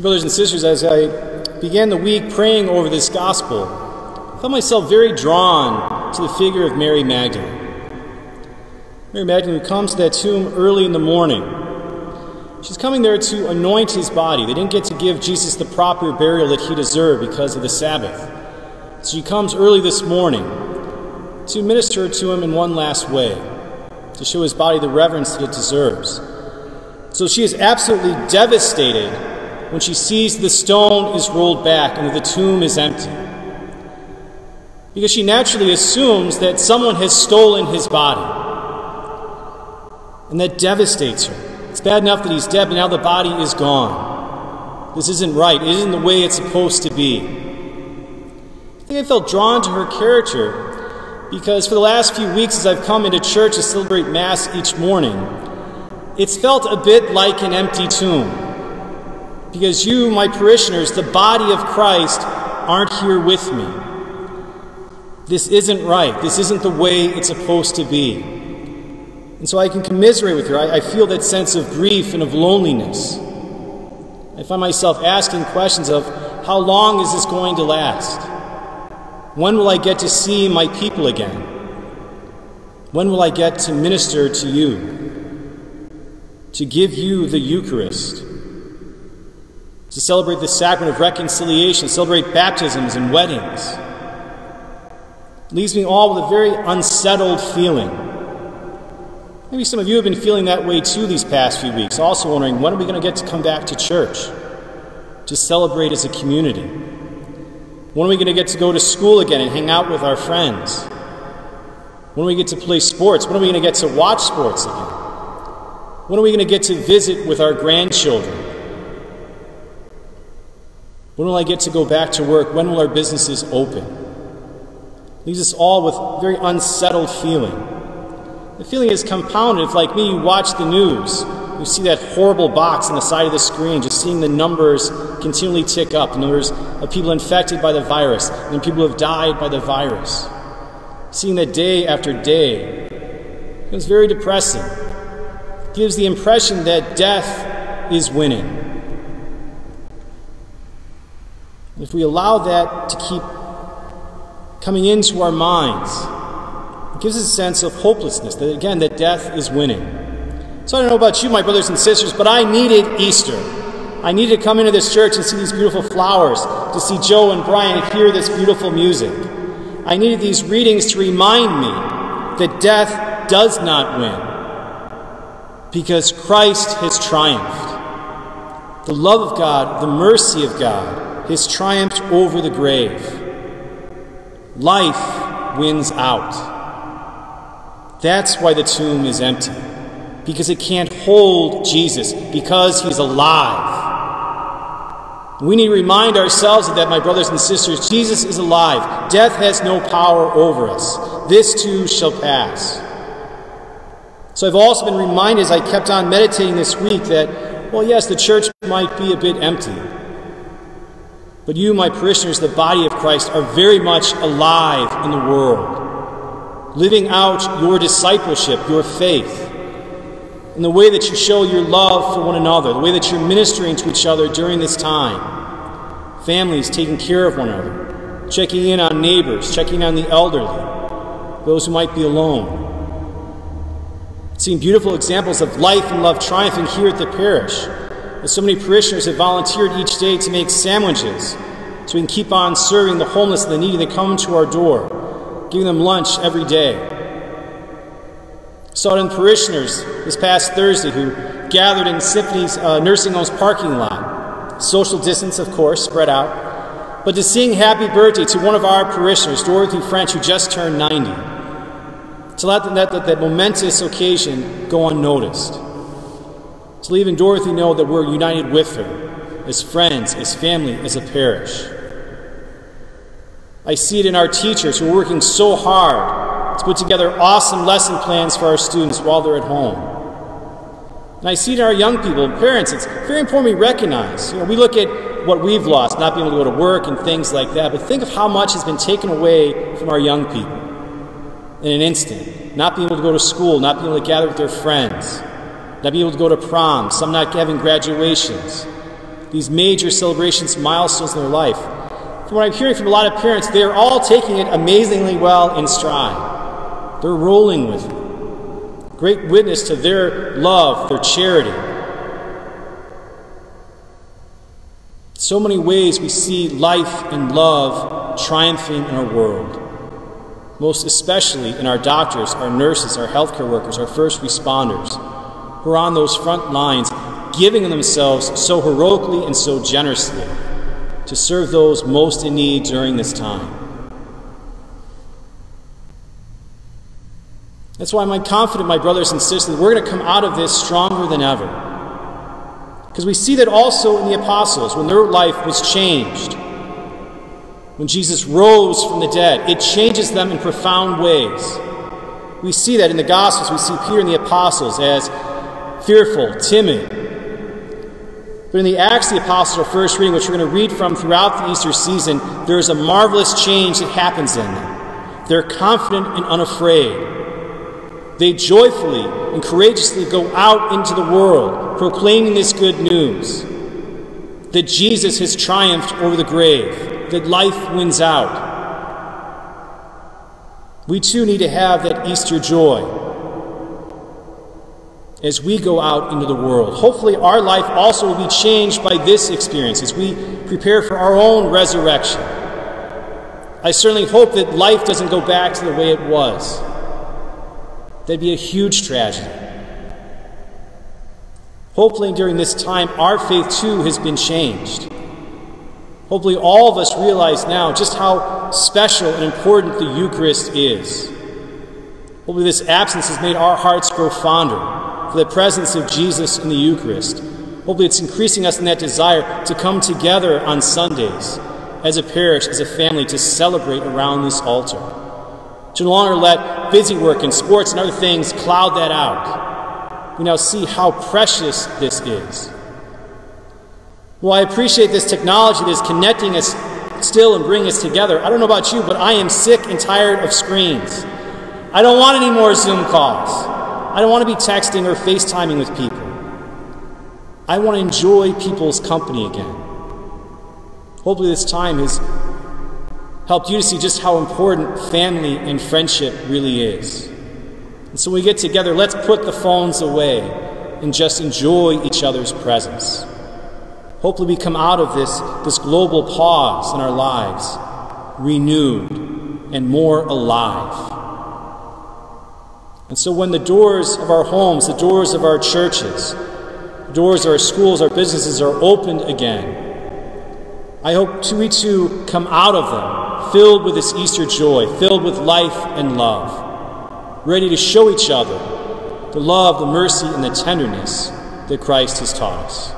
Brothers and sisters, as I began the week praying over this gospel, I felt myself very drawn to the figure of Mary Magdalene. Mary Magdalene, who comes to that tomb early in the morning. She's coming there to anoint his body. They didn't get to give Jesus the proper burial that he deserved because of the Sabbath. So she comes early this morning to minister to him in one last way, to show his body the reverence that it deserves. So she is absolutely devastated when she sees the stone is rolled back and the tomb is empty, because she naturally assumes that someone has stolen his body. And that devastates her. It's bad enough that he's dead, but now the body is gone. This isn't right. It isn't the way it's supposed to be. I think I felt drawn to her character because for the last few weeks as I've come into church to celebrate Mass each morning, it's felt a bit like an empty tomb. Because you, my parishioners, the body of Christ, aren't here with me. This isn't right. This isn't the way it's supposed to be. And so I can commiserate with her. I feel that sense of grief and of loneliness. I find myself asking questions of, how long is this going to last? When will I get to see my people again? When will I get to minister to you? To give you the Eucharist? To celebrate the sacrament of reconciliation, celebrate baptisms and weddings? It leaves me all with a very unsettled feeling. Maybe some of you have been feeling that way too these past few weeks, also wondering, when are we going to get to come back to church, to celebrate as a community? When are we going to get to go to school again and hang out with our friends? When are we going to get to play sports? When are we going to get to watch sports again? When are we going to get to visit with our grandchildren? When will I get to go back to work? When will our businesses open? It leaves us all with a very unsettled feeling. The feeling is compounded if, like me, you watch the news. You see that horrible box on the side of the screen, just seeing the numbers continually tick up, the numbers of people infected by the virus, and then people who have died by the virus. Seeing that day after day, it's very depressing. It gives the impression that death is winning. If we allow that to keep coming into our minds, it gives us a sense of hopelessness, that again, that death is winning. So I don't know about you, my brothers and sisters, but I needed Easter. I needed to come into this church and see these beautiful flowers, to see Joe and Brian and hear this beautiful music. I needed these readings to remind me that death does not win, because Christ has triumphed. The love of God, the mercy of God, has triumphed over the grave. Life wins out. That's why the tomb is empty, because it can't hold Jesus, because he's alive. We need to remind ourselves of that, my brothers and sisters. Jesus is alive. Death has no power over us. This too shall pass. So I've also been reminded, as I kept on meditating this week, that, well, yes, the church might be a bit empty, but you, my parishioners, the body of Christ, are very much alive in the world, living out your discipleship, your faith, in the way that you show your love for one another, the way that you're ministering to each other during this time. Families taking care of one another, checking in on neighbors, checking in on the elderly, those who might be alone. Seeing beautiful examples of life and love triumphing here at the parish, as so many parishioners have volunteered each day to make sandwiches so we can keep on serving the homeless and the needy that come to our door, giving them lunch every day. Saw it in parishioners this past Thursday who gathered in Symphony's nursing home's parking lot. Social distance, of course, spread out. But to sing happy birthday to one of our parishioners, Dorothy French, who just turned 90. To let that momentous occasion go unnoticed. To even Dorothy know that we're united with her, as friends, as family, as a parish. I see it in our teachers who are working so hard to put together awesome lesson plans for our students while they're at home. And I see it in our young people and parents. It's very important we recognize. We look at what we've lost, not being able to go to work and things like that, but think of how much has been taken away from our young people in an instant. Not being able to go to school, not being able to gather with their friends, not being able to go to prom, some not having graduations. these major celebrations, milestones in their life. From what I'm hearing from a lot of parents, they are all taking it amazingly well in stride. They're rolling with it. Great witness to their love, their charity. So many ways we see life and love triumphing in our world. Most especially in our doctors, our nurses, our healthcare workers, our first responders, who are on those front lines, giving themselves so heroically and so generously to serve those most in need during this time. That's why I'm confident, my brothers and sisters, that we're going to come out of this stronger than ever. Because we see that also in the apostles, when their life was changed. When Jesus rose from the dead, it changes them in profound ways. We see that in the Gospels. We see Peter and the apostles as fearful, timid. But in the Acts of the Apostles, our first reading, which we're going to read from throughout the Easter season, there is a marvelous change that happens in them. They're confident and unafraid. They joyfully and courageously go out into the world, proclaiming this good news, that Jesus has triumphed over the grave, that life wins out. We too need to have that Easter joy as we go out into the world. Hopefully our life also will be changed by this experience as we prepare for our own resurrection. I certainly hope that life doesn't go back to the way it was. That'd be a huge tragedy. Hopefully during this time our faith too has been changed. Hopefully all of us realize now just how special and important the Eucharist is. Hopefully this absence has made our hearts grow fonder for the presence of Jesus in the Eucharist. Hopefully it's increasing us in that desire to come together on Sundays as a parish, as a family, to celebrate around this altar. To no longer let busy work and sports and other things cloud that out. We now see how precious this is. Well, I appreciate this technology that is connecting us still and bringing us together. I don't know about you, but I am sick and tired of screens. I don't want any more Zoom calls. I don't want to be texting or FaceTiming with people. I want to enjoy people's company again. Hopefully this time has helped you to see just how important family and friendship really is. And so when we get together, let's put the phones away and just enjoy each other's presence. Hopefully we come out of this global pause in our lives renewed and more alive. And so when the doors of our homes, the doors of our churches, the doors of our schools, our businesses are opened again, I hope we too come out of them filled with this Easter joy, filled with life and love, ready to show each other the love, the mercy, and the tenderness that Christ has taught us.